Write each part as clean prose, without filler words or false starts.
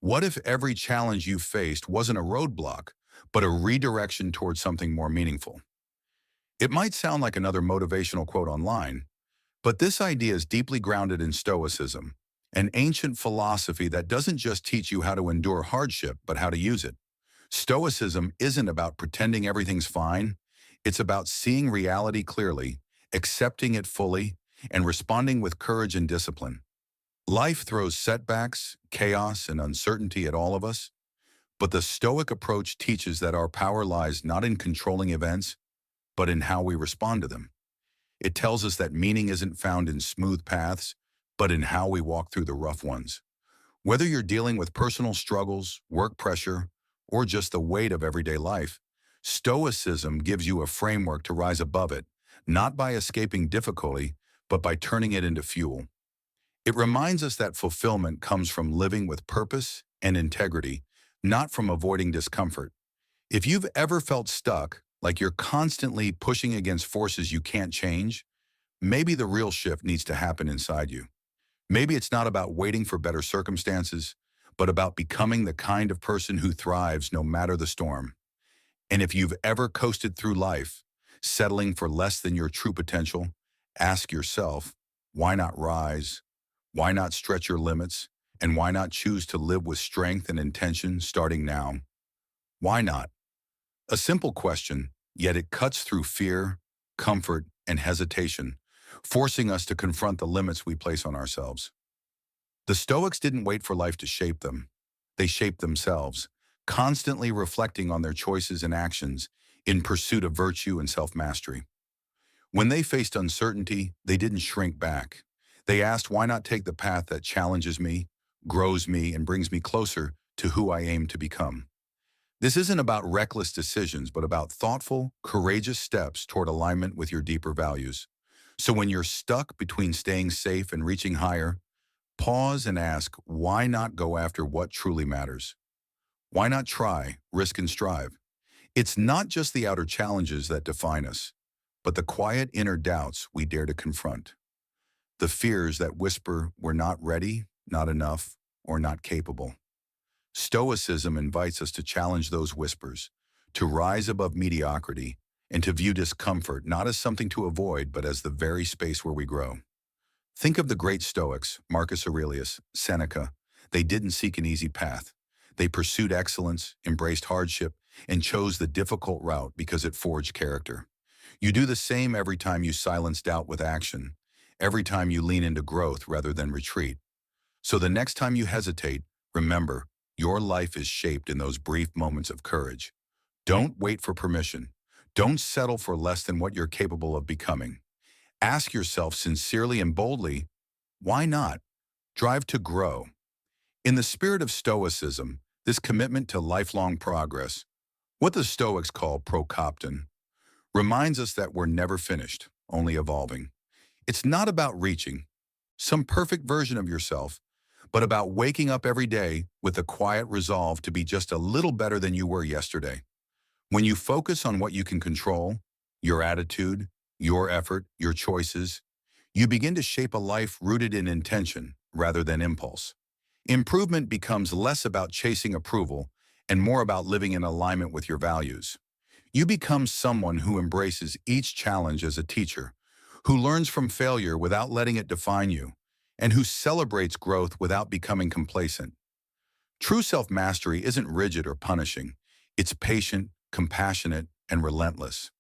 What if every challenge you faced wasn't a roadblock, but a redirection towards something more meaningful? It might sound like another motivational quote online, but this idea is deeply grounded in Stoicism, an ancient philosophy that doesn't just teach you how to endure hardship, but how to use it. Stoicism isn't about pretending everything's fine. It's about seeing reality clearly, accepting it fully, and responding with courage and discipline. Life throws setbacks, chaos, and uncertainty at all of us, but the Stoic approach teaches that our power lies not in controlling events, but in how we respond to them. It tells us that meaning isn't found in smooth paths, but in how we walk through the rough ones. Whether you're dealing with personal struggles, work pressure, or just the weight of everyday life, Stoicism gives you a framework to rise above it, not by escaping difficulty, but by turning it into fuel. It reminds us that fulfillment comes from living with purpose and integrity, not from avoiding discomfort. If you've ever felt stuck, like you're constantly pushing against forces you can't change, maybe the real shift needs to happen inside you. Maybe it's not about waiting for better circumstances, but about becoming the kind of person who thrives no matter the storm. And if you've ever coasted through life, settling for less than your true potential, ask yourself, why not rise? Why not stretch your limits? And why not choose to live with strength and intention starting now? Why not? A simple question, yet it cuts through fear, comfort, and hesitation, forcing us to confront the limits we place on ourselves. The Stoics didn't wait for life to shape them. They shaped themselves, constantly reflecting on their choices and actions in pursuit of virtue and self-mastery. When they faced uncertainty, they didn't shrink back. They asked, why not take the path that challenges me, grows me, and brings me closer to who I aim to become? This isn't about reckless decisions, but about thoughtful, courageous steps toward alignment with your deeper values. So when you're stuck between staying safe and reaching higher, pause and ask, why not go after what truly matters? Why not try, risk, and strive? It's not just the outer challenges that define us, but the quiet inner doubts we dare to confront. The fears that whisper we're not ready, not enough, or not capable. Stoicism invites us to challenge those whispers, to rise above mediocrity, and to view discomfort not as something to avoid, but as the very space where we grow. Think of the great Stoics, Marcus Aurelius, Seneca. They didn't seek an easy path. They pursued excellence, embraced hardship, and chose the difficult route because it forged character. You do the same every time you silence doubt with action, every time you lean into growth rather than retreat. So the next time you hesitate, remember, your life is shaped in those brief moments of courage. Don't wait for permission. Don't settle for less than what you're capable of becoming. Ask yourself sincerely and boldly, why not? Drive to grow. In the spirit of Stoicism, this commitment to lifelong progress, what the Stoics call prokopton, reminds us that we're never finished, only evolving. It's not about reaching some perfect version of yourself, but about waking up every day with a quiet resolve to be just a little better than you were yesterday. When you focus on what you can control, your attitude, your effort, your choices, you begin to shape a life rooted in intention rather than impulse. Improvement becomes less about chasing approval and more about living in alignment with your values. You become someone who embraces each challenge as a teacher, who learns from failure without letting it define you, and who celebrates growth without becoming complacent. True self-mastery isn't rigid or punishing. It's patient, compassionate, and relentless.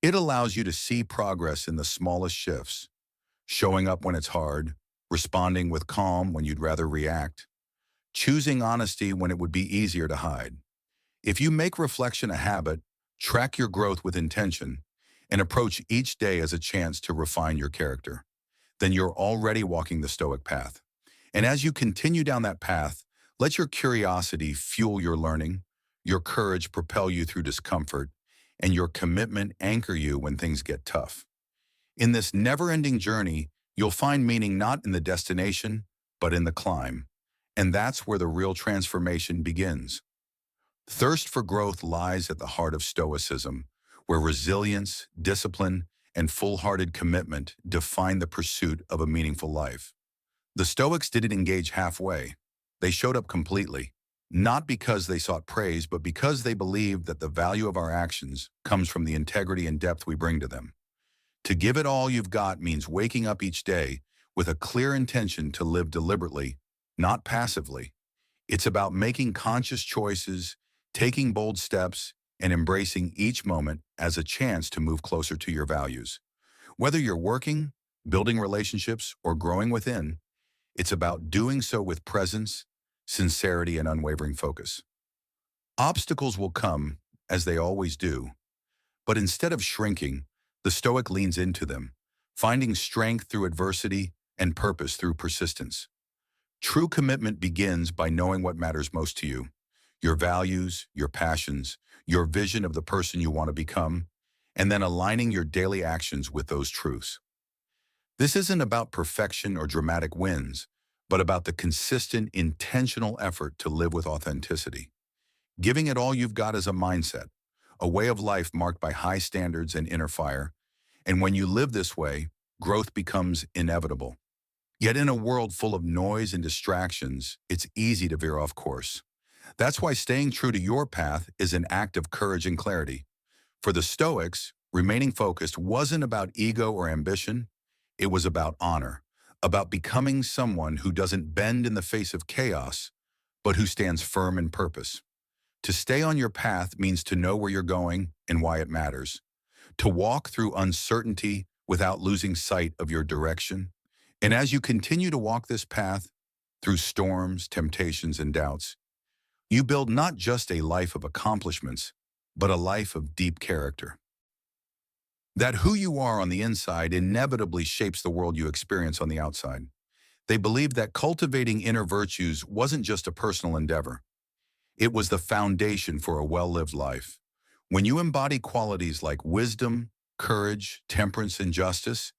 It allows you to see progress in the smallest shifts, showing up when it's hard, responding with calm when you'd rather react, choosing honesty when it would be easier to hide. If you make reflection a habit, track your growth with intention, and approach each day as a chance to refine your character, then you're already walking the Stoic path. And as you continue down that path, let your curiosity fuel your learning, your courage propel you through discomfort, and your commitment anchor you when things get tough. In this never-ending journey, you'll find meaning not in the destination, but in the climb. And that's where the real transformation begins. Thirst for growth lies at the heart of Stoicism, where resilience, discipline, and full-hearted commitment define the pursuit of a meaningful life. The Stoics didn't engage halfway. They showed up completely. not because they sought praise, but because they believed that the value of our actions comes from the integrity and depth we bring to them. To give it all you've got means waking up each day with a clear intention to live deliberately, not passively. It's about making conscious choices, taking bold steps, and embracing each moment as a chance to move closer to your values. Whether you're working, building relationships, or growing within, it's about doing so with presence, sincerity, and unwavering focus. Obstacles will come, as they always do, but instead of shrinking, the Stoic leans into them, finding strength through adversity and purpose through persistence. True commitment begins by knowing what matters most to you, your values, your passions, your vision of the person you want to become, and then aligning your daily actions with those truths. This isn't about perfection or dramatic wins, but about the consistent, intentional effort to live with authenticity. Giving it all you've got is a mindset, a way of life marked by high standards and inner fire, and when you live this way, growth becomes inevitable. Yet in a world full of noise and distractions, it's easy to veer off course. That's why staying true to your path is an act of courage and clarity. For the Stoics, remaining focused wasn't about ego or ambition, it was about honor, about becoming someone who doesn't bend in the face of chaos, but who stands firm in purpose. To stay on your path means to know where you're going and why it matters, to walk through uncertainty without losing sight of your direction. And as you continue to walk this path, through storms, temptations, and doubts, you build not just a life of accomplishments, but a life of deep character. That who you are on the inside inevitably shapes the world you experience on the outside. They believed that cultivating inner virtues wasn't just a personal endeavor. It was the foundation for a well-lived life. When you embody qualities like wisdom, courage, temperance, and justice,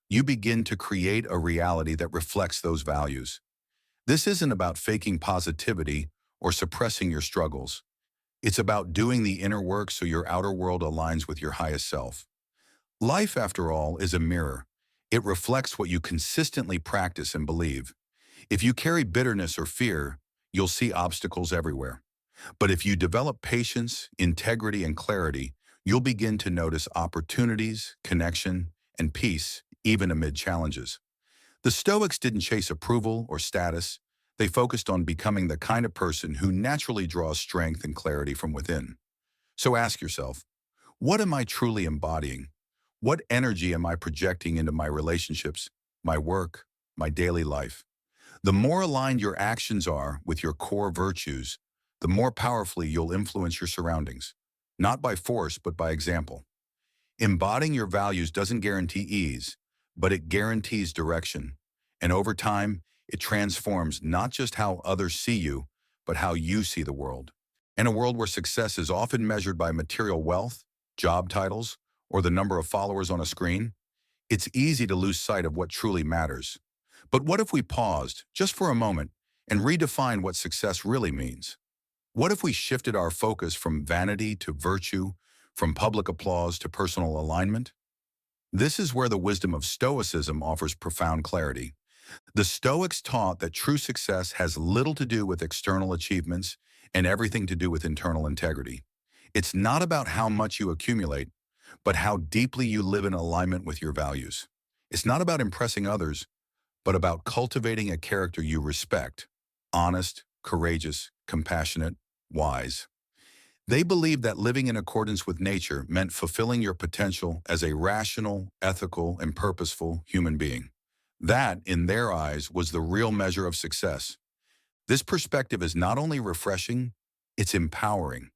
you begin to create a reality that reflects those values. This isn't about faking positivity or suppressing your struggles. It's about doing the inner work so your outer world aligns with your highest self. Life, after all, is a mirror. It reflects what you consistently practice and believe. If you carry bitterness or fear, you'll see obstacles everywhere. But if you develop patience, integrity, and clarity, you'll begin to notice opportunities, connection, and peace, even amid challenges. The Stoics didn't chase approval or status. They focused on becoming the kind of person who naturally draws strength and clarity from within. So ask yourself, what am I truly embodying? What energy am I projecting into my relationships, my work, my daily life? The more aligned your actions are with your core virtues, the more powerfully you'll influence your surroundings, not by force, but by example. Embodying your values doesn't guarantee ease, but it guarantees direction. And over time, it transforms not just how others see you, but how you see the world. In a world where success is often measured by material wealth, job titles, or the number of followers on a screen, it's easy to lose sight of what truly matters. But what if we paused, just for a moment, and redefined what success really means? What if we shifted our focus from vanity to virtue, from public applause to personal alignment? This is where the wisdom of Stoicism offers profound clarity. The Stoics taught that true success has little to do with external achievements and everything to do with internal integrity. It's not about how much you accumulate, but how deeply you live in alignment with your values. It's not about impressing others, but about cultivating a character you respect, honest, courageous, compassionate, wise. They believed that living in accordance with nature meant fulfilling your potential as a rational, ethical, and purposeful human being. That, in their eyes, was the real measure of success. This perspective is not only refreshing, it's empowering.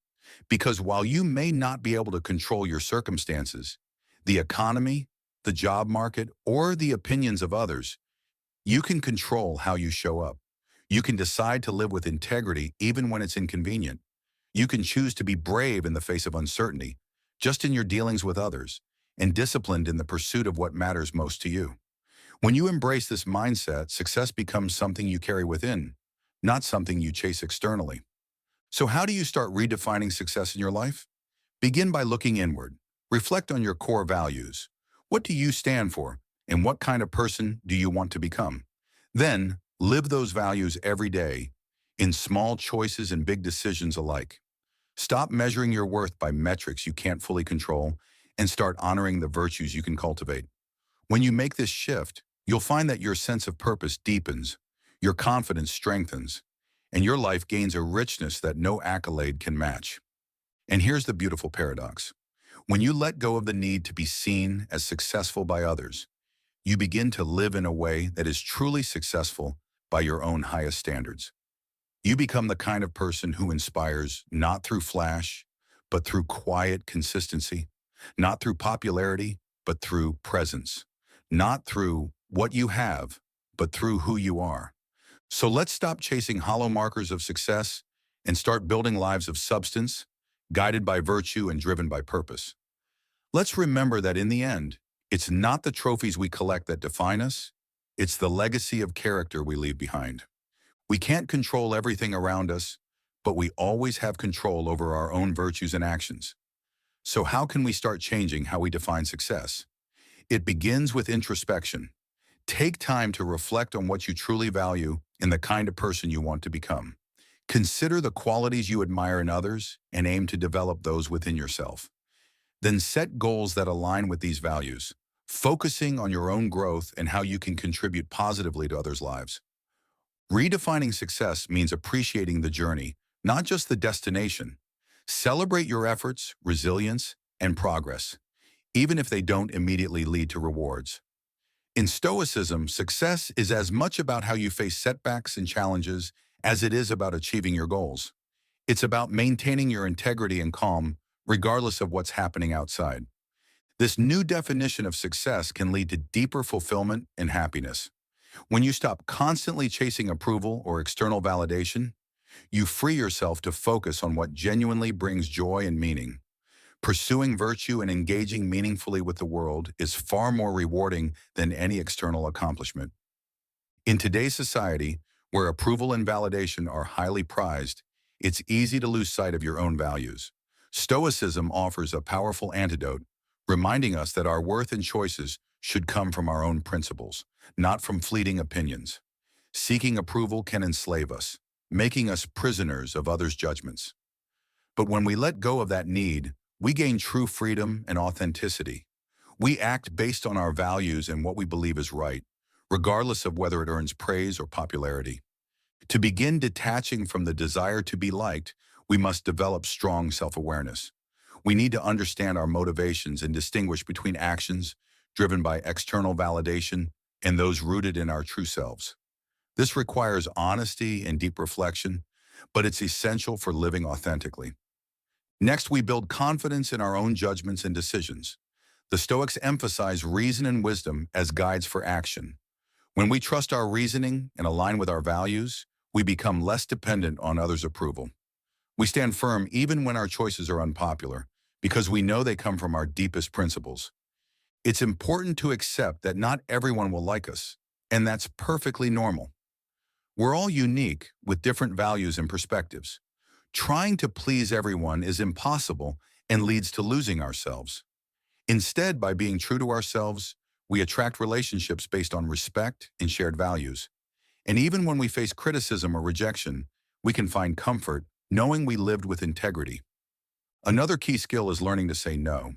Because while you may not be able to control your circumstances, the economy, the job market, or the opinions of others, you can control how you show up. You can decide to live with integrity even when it's inconvenient. You can choose to be brave in the face of uncertainty, just in your dealings with others, and disciplined in the pursuit of what matters most to you. When you embrace this mindset, success becomes something you carry within, not something you chase externally. So how do you start redefining success in your life? Begin by looking inward. Reflect on your core values. What do you stand for, and what kind of person do you want to become? Then, live those values every day. in small choices and big decisions alike. Stop measuring your worth by metrics you can't fully control and start honoring the virtues you can cultivate. When you make this shift, you'll find that your sense of purpose deepens, your confidence strengthens, and your life gains a richness that no accolade can match. And here's the beautiful paradox. When you let go of the need to be seen as successful by others, you begin to live in a way that is truly successful by your own highest standards. You become the kind of person who inspires not through flash, but through quiet consistency, not through popularity, but through presence, not through what you have, but through who you are. So let's stop chasing hollow markers of success and start building lives of substance, guided by virtue and driven by purpose. Let's remember that in the end, it's not the trophies we collect that define us, it's the legacy of character we leave behind. We can't control everything around us, but we always have control over our own virtues and actions. So how can we start changing how we define success? It begins with introspection. Take time to reflect on what you truly value and the kind of person you want to become. Consider the qualities you admire in others and aim to develop those within yourself. Then set goals that align with these values, focusing on your own growth and how you can contribute positively to others' lives. Redefining success means appreciating the journey, not just the destination. Celebrate your efforts, resilience, and progress, even if they don't immediately lead to rewards. In Stoicism, success is as much about how you face setbacks and challenges as it is about achieving your goals. It's about maintaining your integrity and calm, regardless of what's happening outside. This new definition of success can lead to deeper fulfillment and happiness. When you stop constantly chasing approval or external validation, you free yourself to focus on what genuinely brings joy and meaning. Pursuing virtue and engaging meaningfully with the world is far more rewarding than any external accomplishment. In today's society, where approval and validation are highly prized, it's easy to lose sight of your own values. Stoicism offers a powerful antidote, reminding us that our worth and choices should come from our own principles, not from fleeting opinions. Seeking approval can enslave us, making us prisoners of others' judgments. But when we let go of that need, we gain true freedom and authenticity. We act based on our values and what we believe is right, regardless of whether it earns praise or popularity. To begin detaching from the desire to be liked, we must develop strong self-awareness. We need to understand our motivations and distinguish between actions driven by external validation and those rooted in our true selves. This requires honesty and deep reflection, but it's essential for living authentically. Next, we build confidence in our own judgments and decisions. The Stoics emphasize reason and wisdom as guides for action. When we trust our reasoning and align with our values, we become less dependent on others' approval. We stand firm even when our choices are unpopular, because we know they come from our deepest principles. It's important to accept that not everyone will like us, and that's perfectly normal. We're all unique with different values and perspectives. Trying to please everyone is impossible and leads to losing ourselves. Instead, by being true to ourselves, we attract relationships based on respect and shared values. And even when we face criticism or rejection, we can find comfort knowing we lived with integrity. Another key skill is learning to say no.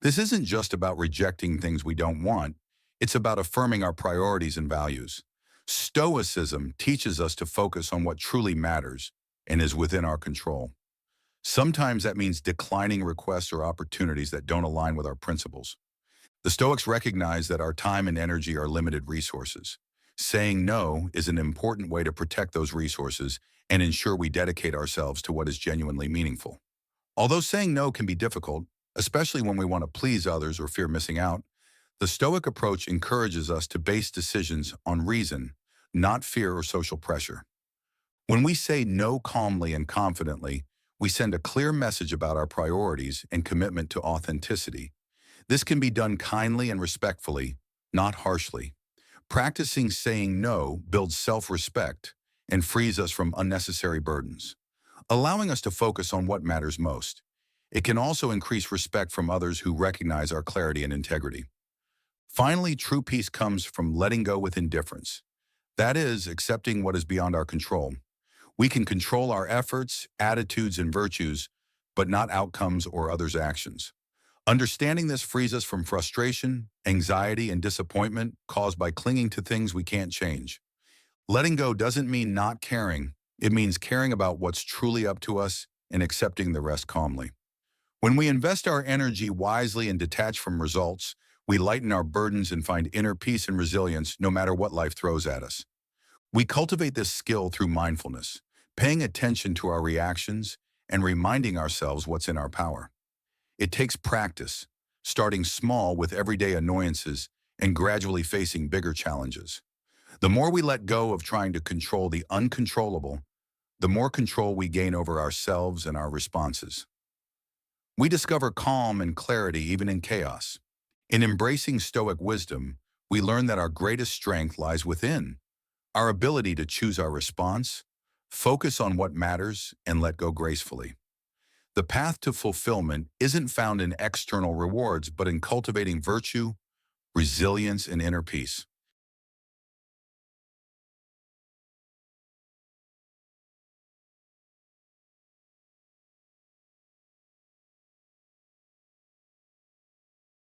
This isn't just about rejecting things we don't want, it's about affirming our priorities and values. Stoicism teaches us to focus on what truly matters and is within our control. Sometimes that means declining requests or opportunities that don't align with our principles. The Stoics recognize that our time and energy are limited resources. Saying no is an important way to protect those resources and ensure we dedicate ourselves to what is genuinely meaningful. Although saying no can be difficult, especially when we want to please others or fear missing out, the Stoic approach encourages us to base decisions on reason, not fear or social pressure. When we say no calmly and confidently, we send a clear message about our priorities and commitment to authenticity. This can be done kindly and respectfully, not harshly. Practicing saying no builds self-respect and frees us from unnecessary burdens, allowing us to focus on what matters most. It can also increase respect from others who recognize our clarity and integrity. Finally, true peace comes from letting go with indifference. That is, accepting what is beyond our control. We can control our efforts, attitudes, and virtues, but not outcomes or others' actions. Understanding this frees us from frustration, anxiety, and disappointment caused by clinging to things we can't change. Letting go doesn't mean not caring. It means caring about what's truly up to us and accepting the rest calmly. When we invest our energy wisely and detach from results, we lighten our burdens and find inner peace and resilience no matter what life throws at us. We cultivate this skill through mindfulness, paying attention to our reactions and reminding ourselves what's in our power. It takes practice, starting small with everyday annoyances and gradually facing bigger challenges. The more we let go of trying to control the uncontrollable, the more control we gain over ourselves and our responses. We discover calm and clarity even in chaos. In embracing Stoic wisdom, we learn that our greatest strength lies within, our ability to choose our response, focus on what matters, and let go gracefully. The path to fulfillment isn't found in external rewards, but in cultivating virtue, resilience, and inner peace.